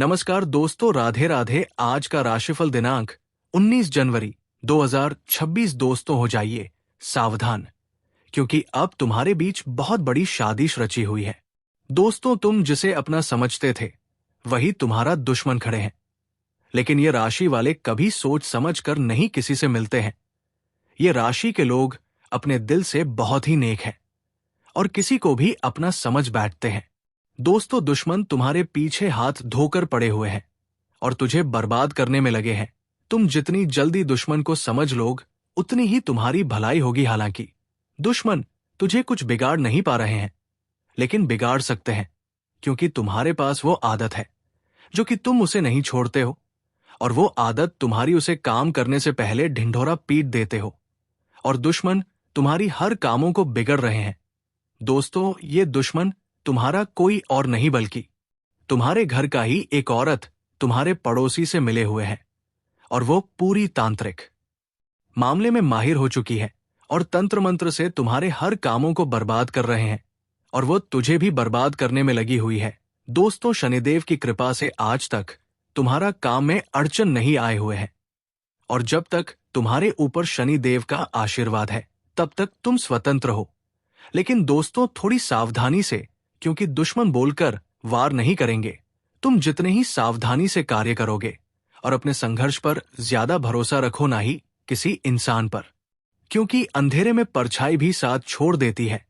नमस्कार दोस्तों, राधे राधे। आज का राशिफल दिनांक 19 जनवरी 2026। दोस्तों हो जाइए सावधान, क्योंकि अब तुम्हारे बीच बहुत बड़ी साजिश रची हुई है। दोस्तों, तुम जिसे अपना समझते थे वही तुम्हारा दुश्मन खड़े हैं। लेकिन ये राशि वाले कभी सोच समझ कर नहीं किसी से मिलते हैं। ये राशि के लोग अपने दिल से बहुत ही नेक हैं और किसी को भी अपना समझ बैठते हैं। दोस्तों, दुश्मन तुम्हारे पीछे हाथ धोकर पड़े हुए हैं और तुझे बर्बाद करने में लगे हैं। तुम जितनी जल्दी दुश्मन को समझ लोग उतनी ही तुम्हारी भलाई होगी। हालांकि दुश्मन तुझे कुछ बिगाड़ नहीं पा रहे हैं, लेकिन बिगाड़ सकते हैं, क्योंकि तुम्हारे पास वो आदत है जो कि तुम उसे नहीं छोड़ते हो, और वो आदत तुम्हारी उसे काम करने से पहले ढिंढोरा पीट देते हो, और दुश्मन तुम्हारी हर कामों को बिगड़ रहे हैं। दोस्तों, ये दुश्मन तुम्हारा कोई और नहीं बल्कि तुम्हारे घर का ही एक औरत तुम्हारे पड़ोसी से मिले हुए है, और वो पूरी तांत्रिक मामले में माहिर हो चुकी है और तंत्र मंत्र से तुम्हारे हर कामों को बर्बाद कर रहे हैं, और वो तुझे भी बर्बाद करने में लगी हुई है। दोस्तों, शनिदेव की कृपा से आज तक तुम्हारा काम में अड़चन नहीं आए हुए हैं, और जब तक तुम्हारे ऊपर शनिदेव का आशीर्वाद है तब तक तुम स्वतंत्र हो। लेकिन दोस्तों, थोड़ी सावधानी से, क्योंकि दुश्मन बोलकर वार नहीं करेंगे। तुम जितने ही सावधानी से कार्य करोगे और अपने संघर्ष पर ज्यादा भरोसा रखो, ना ही किसी इंसान पर, क्योंकि अंधेरे में परछाई भी साथ छोड़ देती है,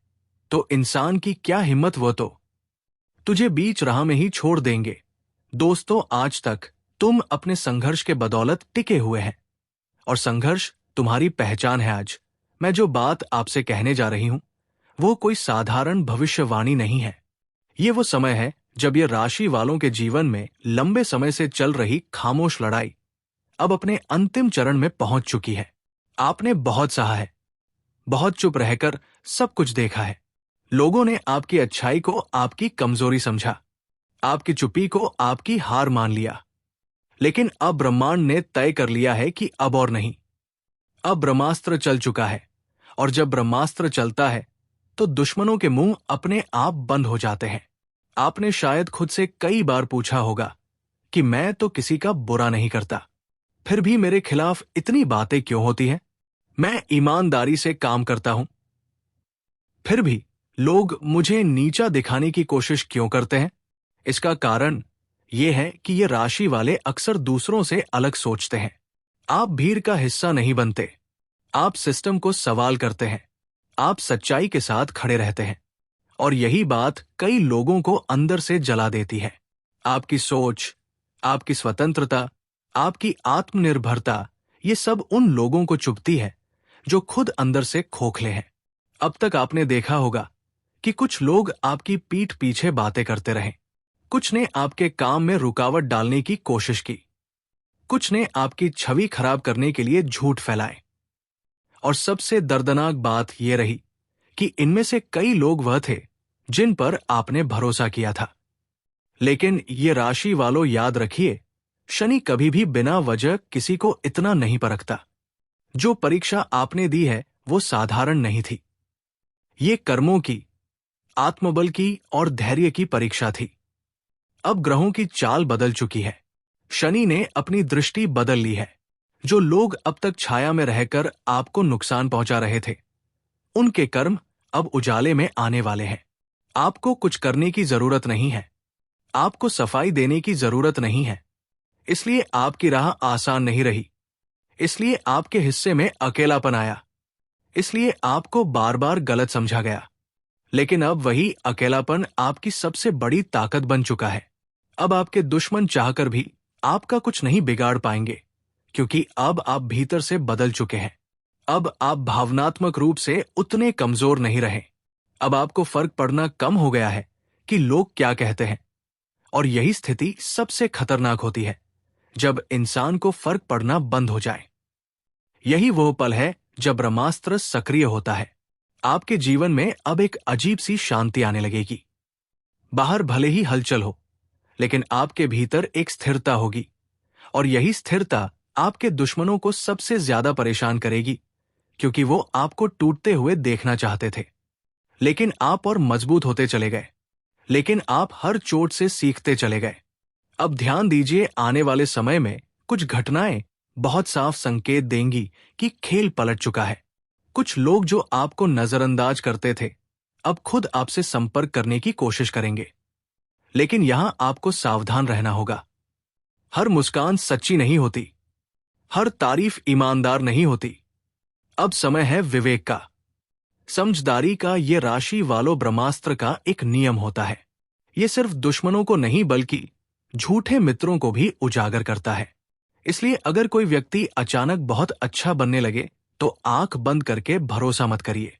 तो इंसान की क्या हिम्मत, वो तो तुझे बीच राह में ही छोड़ देंगे। दोस्तों, आज तक तुम अपने संघर्ष के बदौलत टिके हुए हैं और संघर्ष तुम्हारी पहचान है। आज मैं जो बात आपसे कहने जा रही हूं वो कोई साधारण भविष्यवाणी नहीं है। ये वो समय है जब ये राशि वालों के जीवन में लंबे समय से चल रही खामोश लड़ाई अब अपने अंतिम चरण में पहुंच चुकी है। आपने बहुत सहा है, बहुत चुप रहकर सब कुछ देखा है। लोगों ने आपकी अच्छाई को आपकी कमजोरी समझा, आपकी चुप्पी को आपकी हार मान लिया। लेकिन अब ब्रह्मांड ने तय कर लिया है कि अब और नहीं। अब ब्रह्मास्त्र चल चुका है, और जब ब्रह्मास्त्र चलता है तो दुश्मनों के मुंह अपने आप बंद हो जाते हैं। आपने शायद खुद से कई बार पूछा होगा कि मैं तो किसी का बुरा नहीं करता, फिर भी मेरे खिलाफ इतनी बातें क्यों होती हैं? मैं ईमानदारी से काम करता हूं, फिर भी लोग मुझे नीचा दिखाने की कोशिश क्यों करते हैं? इसका कारण यह है कि ये राशि वाले अक्सर दूसरों से अलग सोचते हैं। आप भीड़ का हिस्सा नहीं बनते, आप सिस्टम को सवाल करते हैं, आप सच्चाई के साथ खड़े रहते हैं, और यही बात कई लोगों को अंदर से जला देती है। आपकी सोच, आपकी स्वतंत्रता, आपकी आत्मनिर्भरता, ये सब उन लोगों को चुभती है जो खुद अंदर से खोखले हैं। अब तक आपने देखा होगा कि कुछ लोग आपकी पीठ पीछे बातें करते रहे, कुछ ने आपके काम में रुकावट डालने की कोशिश की, कुछ ने आपकी छवि खराब करने के लिए झूठ फैलाए, और सबसे दर्दनाक बात यह रही कि इनमें से कई लोग वह थे जिन पर आपने भरोसा किया था। लेकिन ये राशि वालों, याद रखिए, शनि कभी भी बिना वजह किसी को इतना नहीं परखता। जो परीक्षा आपने दी है वो साधारण नहीं थी, ये कर्मों की, आत्मबल की और धैर्य की परीक्षा थी। अब ग्रहों की चाल बदल चुकी है, शनि ने अपनी दृष्टि बदल ली है। जो लोग अब तक छाया में रहकर आपको नुकसान पहुंचा रहे थे, उनके कर्म अब उजाले में आने वाले हैं। आपको कुछ करने की जरूरत नहीं है, आपको सफाई देने की जरूरत नहीं है। इसलिए आपकी राह आसान नहीं रही, इसलिए आपके हिस्से में अकेलापन आया, इसलिए आपको बार बार गलत समझा गया। लेकिन अब वही अकेलापन आपकी सबसे बड़ी ताकत बन चुका है। अब आपके दुश्मन चाहकर भी आपका कुछ नहीं बिगाड़ पाएंगे, क्योंकि अब आप भीतर से बदल चुके हैं। अब आप भावनात्मक रूप से उतने कमजोर नहीं रहे। अब आपको फर्क पड़ना कम हो गया है कि लोग क्या कहते हैं, और यही स्थिति सबसे खतरनाक होती है, जब इंसान को फर्क पड़ना बंद हो जाए। यही वो पल है जब ब्रह्मास्त्र सक्रिय होता है। आपके जीवन में अब एक अजीब सी शांति आने लगेगी। बाहर भले ही हलचल हो, लेकिन आपके भीतर एक स्थिरता होगी, और यही स्थिरता आपके दुश्मनों को सबसे ज्यादा परेशान करेगी, क्योंकि वो आपको टूटते हुए देखना चाहते थे। लेकिन आप और मजबूत होते चले गए, लेकिन आप हर चोट से सीखते चले गए, अब ध्यान दीजिए, आने वाले समय में कुछ घटनाएं बहुत साफ संकेत देंगी कि खेल पलट चुका है। कुछ लोग जो आपको नजरअंदाज करते थे, अब खुद आपसे संपर्क करने की कोशिश करेंगे। लेकिन यहां आपको सावधान रहना होगा। हर मुस्कान सच्ची नहीं होती, हर तारीफ ईमानदार नहीं होती। अब समय है विवेक का, समझदारी का। ये राशि वालों ब्रह्मास्त्र का एक नियम होता है। ये सिर्फ दुश्मनों को नहीं बल्कि झूठे मित्रों को भी उजागर करता है। इसलिए अगर कोई व्यक्ति अचानक बहुत अच्छा बनने लगे तो आंख बंद करके भरोसा मत करिए।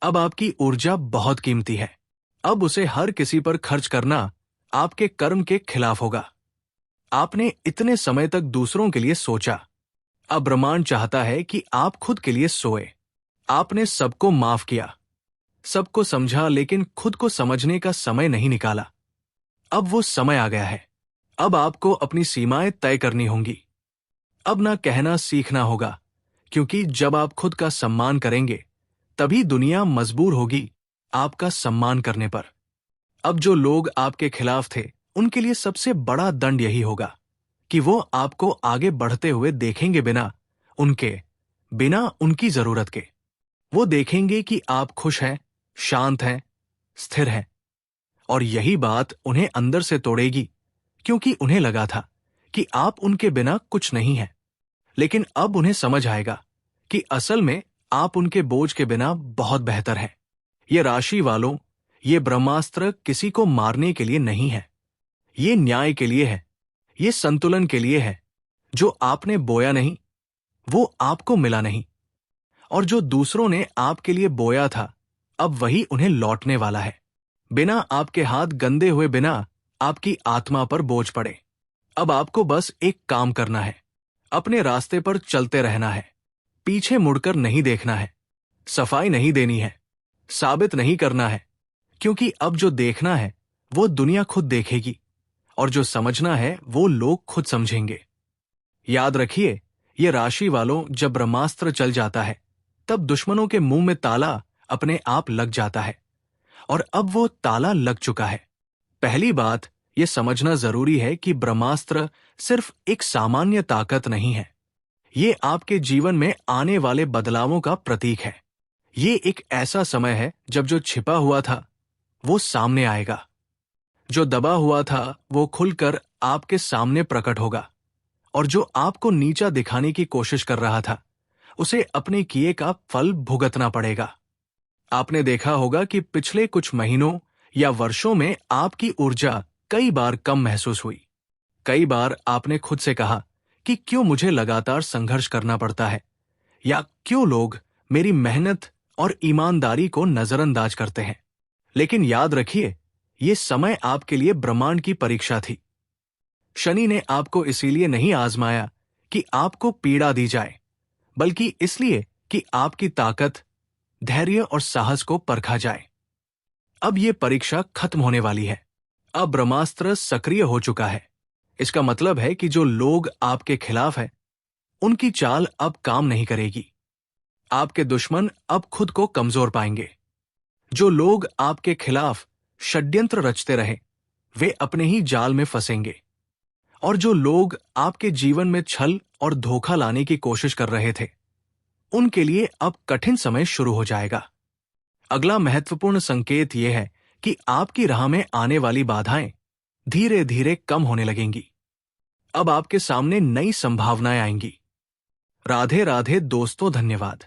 अब आपकी ऊर्जा बहुत कीमती है। अब उसे हर किसी पर खर्च करना आपके कर्म के खिलाफ होगा। आपने इतने समय तक दूसरों के लिए सोचा, अब ब्रह्मांड चाहता है कि आप खुद के लिए सोए। आपने सबको माफ किया, सबको समझा, लेकिन खुद को समझने का समय नहीं निकाला। अब वो समय आ गया है। अब आपको अपनी सीमाएं तय करनी होंगी। अब ना कहना सीखना होगा, क्योंकि जब आप खुद का सम्मान करेंगे तभी दुनिया मजबूर होगी आपका सम्मान करने पर। अब जो लोग आपके खिलाफ थे, उनके लिए सबसे बड़ा दंड यही होगा कि वो आपको आगे बढ़ते हुए देखेंगे बिना उनकी जरूरत के। वो देखेंगे कि आप खुश हैं, शांत हैं, स्थिर हैं। और यही बात उन्हें अंदर से तोड़ेगी, क्योंकि उन्हें लगा था कि आप उनके बिना कुछ नहीं हैं। लेकिन अब उन्हें समझ आएगा कि असल में आप उनके बोझ के बिना बहुत बेहतर हैं। ये राशि वालों, ये ब्रह्मास्त्र किसी को मारने के लिए नहीं है। ये न्याय के लिए है, ये संतुलन के लिए है। जो आपने बोया नहीं, वो आपको मिला नहीं। और जो दूसरों ने आपके लिए बोया था, अब वही उन्हें लौटने वाला है। बिना आपके हाथ गंदे हुए, बिना आपकी आत्मा पर बोझ पड़े। अब आपको बस एक काम करना है, अपने रास्ते पर चलते रहना है। पीछे मुड़कर नहीं देखना है, सफाई नहीं देनी है, साबित नहीं करना है। क्योंकि अब जो देखना है वो दुनिया खुद देखेगी, और जो समझना है वो लोग खुद समझेंगे। याद रखिए, ये राशि वालों, जब ब्रह्मास्त्र चल जाता है तब दुश्मनों के मुंह में ताला अपने आप लग जाता है। और अब वो ताला लग चुका है। पहली बात ये समझना जरूरी है कि ब्रह्मास्त्र सिर्फ एक सामान्य ताकत नहीं है। ये आपके जीवन में आने वाले बदलावों का प्रतीक है। ये एक ऐसा समय है जब जो छिपा हुआ था वो सामने आएगा, जो दबा हुआ था वो खुलकर आपके सामने प्रकट होगा, और जो आपको नीचा दिखाने की कोशिश कर रहा था उसे अपने किए का फल भुगतना पड़ेगा। आपने देखा होगा कि पिछले कुछ महीनों या वर्षों में आपकी ऊर्जा कई बार कम महसूस हुई। कई बार आपने खुद से कहा कि क्यों मुझे लगातार संघर्ष करना पड़ता है, या क्यों लोग मेरी मेहनत और ईमानदारी को नजरअंदाज करते हैं। लेकिन याद रखिए, ये समय आपके लिए ब्रह्मांड की परीक्षा थी। शनि ने आपको इसीलिए नहीं आजमाया कि आपको पीड़ा दी जाए, बल्कि इसलिए कि आपकी ताकत, धैर्य और साहस को परखा जाए। अब ये परीक्षा खत्म होने वाली है। अब ब्रह्मास्त्र सक्रिय हो चुका है। इसका मतलब है कि जो लोग आपके खिलाफ हैं, उनकी चाल अब काम नहीं करेगी। आपके दुश्मन अब खुद को कमजोर पाएंगे। जो लोग आपके खिलाफ षड्यंत्र रचते रहे, वे अपने ही जाल में फंसेंगे। और जो लोग आपके जीवन में छल और धोखा लाने की कोशिश कर रहे थे, उनके लिए अब कठिन समय शुरू हो जाएगा। अगला महत्वपूर्ण संकेत यह है कि आपकी राह में आने वाली बाधाएं धीरे धीरे कम होने लगेंगी। अब आपके सामने नई संभावनाएं आएंगी। राधे राधे दोस्तों, धन्यवाद।